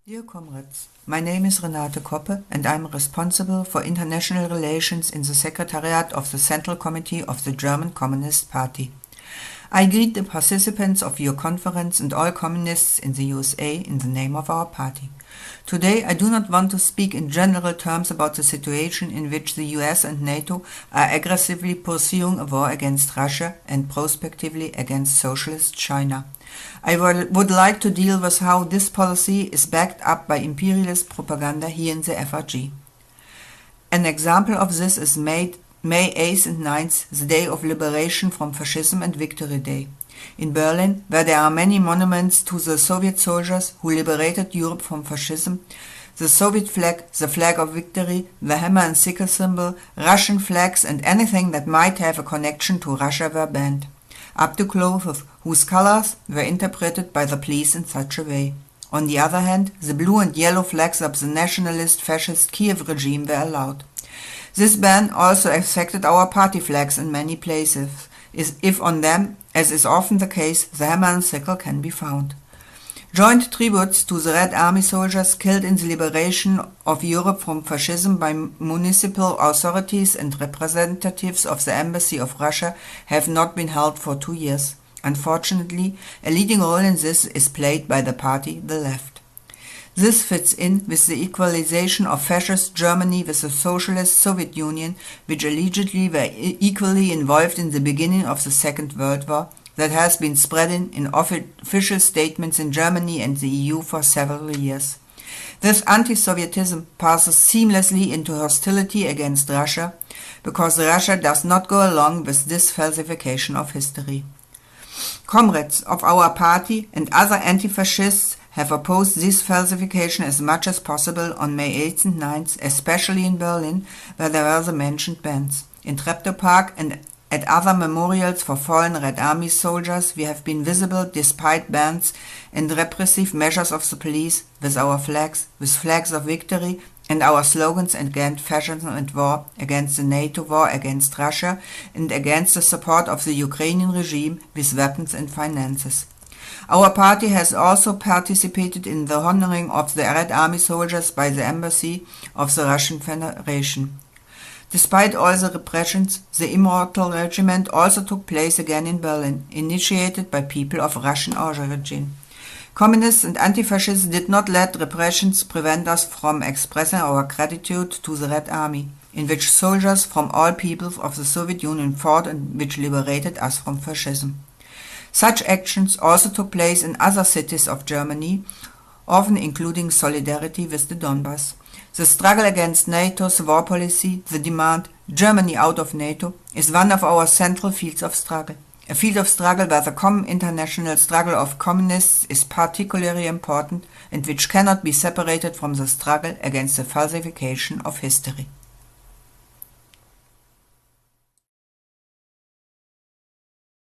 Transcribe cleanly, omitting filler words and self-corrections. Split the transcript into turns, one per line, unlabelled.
Dear comrades, my name is Renate Koppe and I am responsible for international relations in the Secretariat of the Central Committee of the German Communist Party. I greet the participants of your conference and all communists in the USA in the name of our party. Today I do not want to speak in general terms about the situation in which the US and NATO are aggressively pursuing a war against Russia and prospectively against Socialist China. I would like to deal with how this policy is backed up by imperialist propaganda here in the FRG. An example of this is May 8th and 9th, the Day of Liberation from Fascism and Victory Day. In Berlin, where there are many monuments to the Soviet soldiers who liberated Europe from fascism, the Soviet flag, the flag of victory, the hammer and sickle symbol, Russian flags and anything that might have a connection to Russia were banned, up to clothes whose colors were interpreted by the police in such a way. On the other hand, the blue and yellow flags of the nationalist fascist Kiev regime were allowed. This ban also affected our party flags in many places, if on them, as is often the case, the hammer and sickle can be found. Joint tributes to the Red Army soldiers killed in the liberation of Europe from fascism by municipal authorities and representatives of the Embassy of Russia have not been held for 2 years. Unfortunately, a leading role in this is played by the party, the left. This fits in with the equalization of fascist Germany with the socialist Soviet Union, which allegedly were equally involved in the beginning of the Second World War, that has been spreading in official statements in Germany and the EU for several years. This anti-Sovietism passes seamlessly into hostility against Russia, because Russia does not go along with this falsification of history. Comrades of our party and other anti-fascists have opposed this falsification as much as possible on May 8th and 9th, especially in Berlin, where there were the mentioned bans. In Treptow Park and at other memorials for fallen Red Army soldiers, we have been visible despite bans and repressive measures of the police, with our flags, with flags of victory, and our slogans against fascism and war, against the NATO war against Russia, and against the support of the Ukrainian regime with weapons and finances. Our party has also participated in the honoring of the Red Army soldiers by the Embassy of the Russian Federation. Despite all the repressions, the Immortal Regiment also took place again in Berlin, initiated by people of Russian origin. Communists and anti-fascists did not let repressions prevent us from expressing our gratitude to the Red Army, in which soldiers from all peoples of the Soviet Union fought and which liberated us from fascism. Such actions also took place in other cities of Germany, often including solidarity with the Donbass. The struggle against NATO's war policy, the demand Germany out of NATO, is one of our central fields of struggle. A field of struggle where the common international struggle of communists is particularly important and which cannot be separated from the struggle against the falsification of history.